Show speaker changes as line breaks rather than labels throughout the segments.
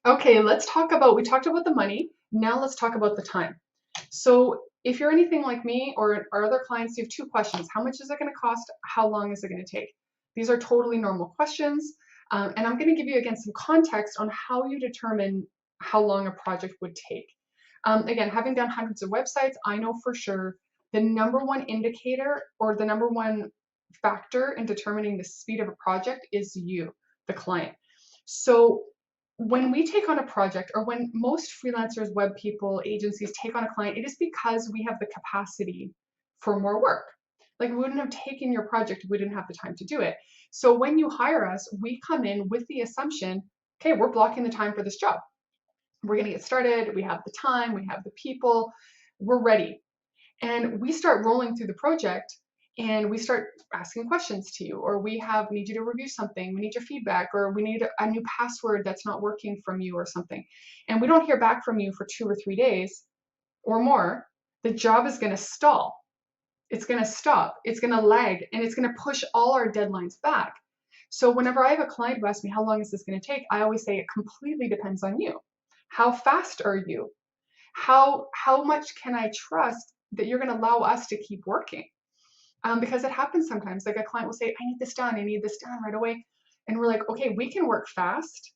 Okay, we talked about the money. Now let's talk about the time. So if you're anything like me or our other clients, you have two questions. How much is it going to cost? How long is it going to take? These are totally normal questions. And I'm going to give you again some context on how you determine how long a project would take. Again, having done hundreds of websites, I know for sure the number one indicator or the number one factor in determining the speed of a project is you, the client. So when we take on a project, or when most freelancers, web people, agencies take on a client, it is because we have the capacity for more work. Like, we wouldn't have taken your project if we didn't have the time to do it. So when you hire us, we come in with the assumption, okay, we're blocking the time for this job. We're going to get started. We have the time, we have the people, we're ready. And we start rolling through the project and we start asking questions to you, or we need you to review something, we need your feedback, or we need a new password that's not working from you or something. And we don't hear back from you for 2 or 3 days or more. The job is going to stall. It's going to stop. It's going to lag, and it's going to push all our deadlines back. So whenever I have a client who asks me, how long is this going to take? I always say it completely depends on you. How fast are you? How much can I trust that you're going to allow us to keep working? Because it happens sometimes. Like, a client will say, I need this done right away. And we're like, okay, we can work fast,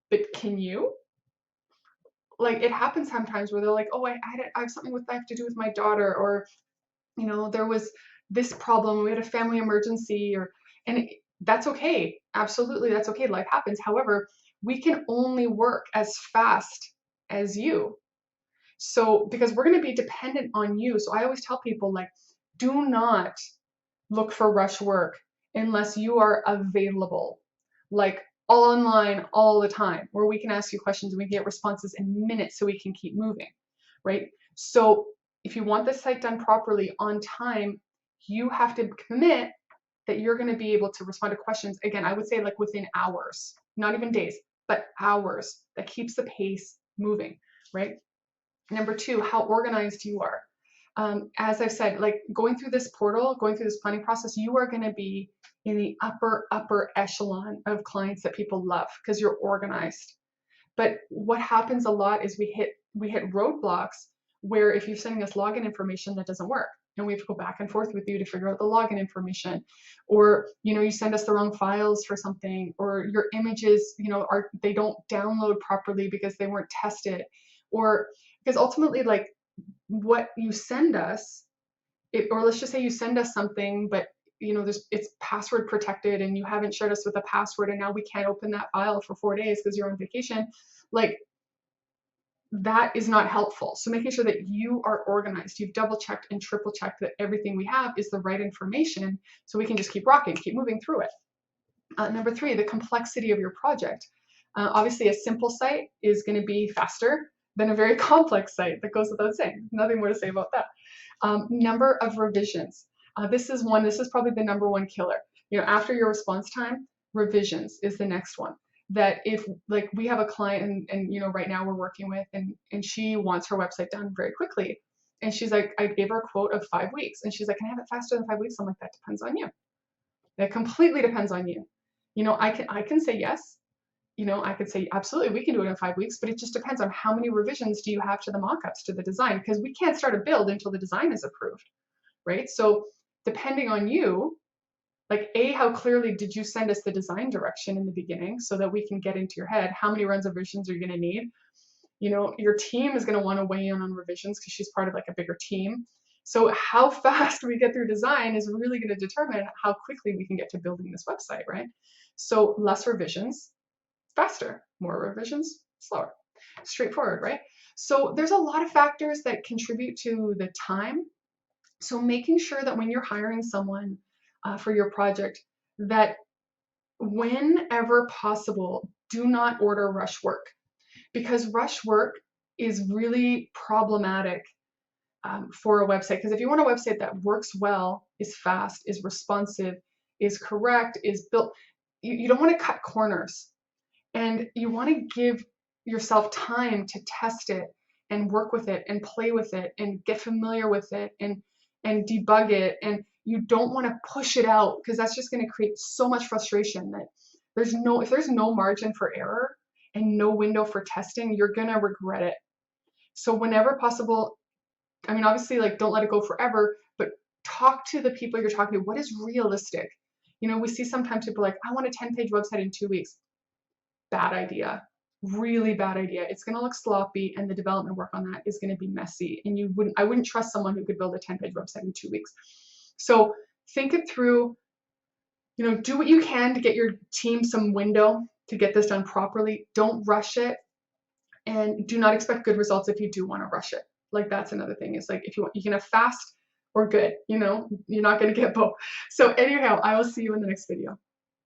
but can you? Like, it happens sometimes where they're like, oh, I have something I have to do with my daughter, or, there was this problem, we had a family emergency, and that's okay. Absolutely, that's okay. Life happens. However, we can only work as fast as you. So, because we're going to be dependent on you. So I always tell people, like, do not look for rush work unless you are available, like online all the time, where we can ask you questions and we can get responses in minutes so we can keep moving, right? So if you want this site done properly on time, you have to commit that you're going to be able to respond to questions. Again, I would say like within hours, not even days, but hours. That keeps the pace moving, right? Number two, how organized you are. As I've said, like, going through this portal, going through this planning process, you are going to be in the upper echelon of clients that people love because you're organized. But what happens a lot is we hit roadblocks where if you're sending us login information, that doesn't work. And we have to go back and forth with you to figure out the login information. Or, you send us the wrong files for something, or your images, they don't download properly because they weren't tested. Or because ultimately, like, what you send us, or let's just say you send us something, but it's password protected and you haven't shared us with a password, and now we can't open that file for 4 days because you're on vacation. Like, that is not helpful. So making sure that you are organized, you've double checked and triple checked that everything we have is the right information, so we can just keep rocking, keep moving through it. Number three, the complexity of your project. Obviously, a simple site is going to be faster than a very complex site. That goes without saying. Nothing more to say about that. Number of revisions. This is probably the number one killer. After your response time, revisions is the next one. That if, like, we have a client and right now we're working with, and she wants her website done very quickly. And she's like, I gave her a quote of 5 weeks. And she's like, can I have it faster than 5 weeks? I'm like, that depends on you. That completely depends on you. I can say yes. I could say absolutely we can do it in 5 weeks, but it just depends on how many revisions do you have to the mockups, to the design, because we can't start a build until the design is approved, right? So depending on you, like, how clearly did you send us the design direction in the beginning so that we can get into your head? How many runs of revisions are you going to need? Your team is going to want to weigh in on revisions because she's part of like a bigger team. So how fast we get through design is really going to determine how quickly we can get to building this website, right? So less revisions, faster. More revisions, slower. Straightforward, right? So there's a lot of factors that contribute to the time. So making sure that when you're hiring someone for your project, that whenever possible, do not order rush work, because rush work is really problematic for a website. Because if you want a website that works well, is fast, is responsive, is correct, is built, you don't want to cut corners. And you want to give yourself time to test it and work with it and play with it and get familiar with it and debug it. And you don't want to push it out, because that's just going to create so much frustration that if there's no margin for error, and no window for testing, you're gonna regret it. So whenever possible, I mean, obviously, like, don't let it go forever, but talk to the people you're talking to. What is realistic? You know, we see sometimes people like, I want a 10-page website in 2 weeks. Bad idea. Really bad idea. It's going to look sloppy, and the development work on that is going to be messy. And I wouldn't trust someone who could build a 10-page website in 2 weeks. So think it through. You know, do what you can to get your team some window to get this done properly. Don't rush it, and do not expect good results if you do want to rush it. Like, that's another thing. It's like, if you want, you can have fast or good. You know, you're not going to get both. So anyhow, I will see you in the next video.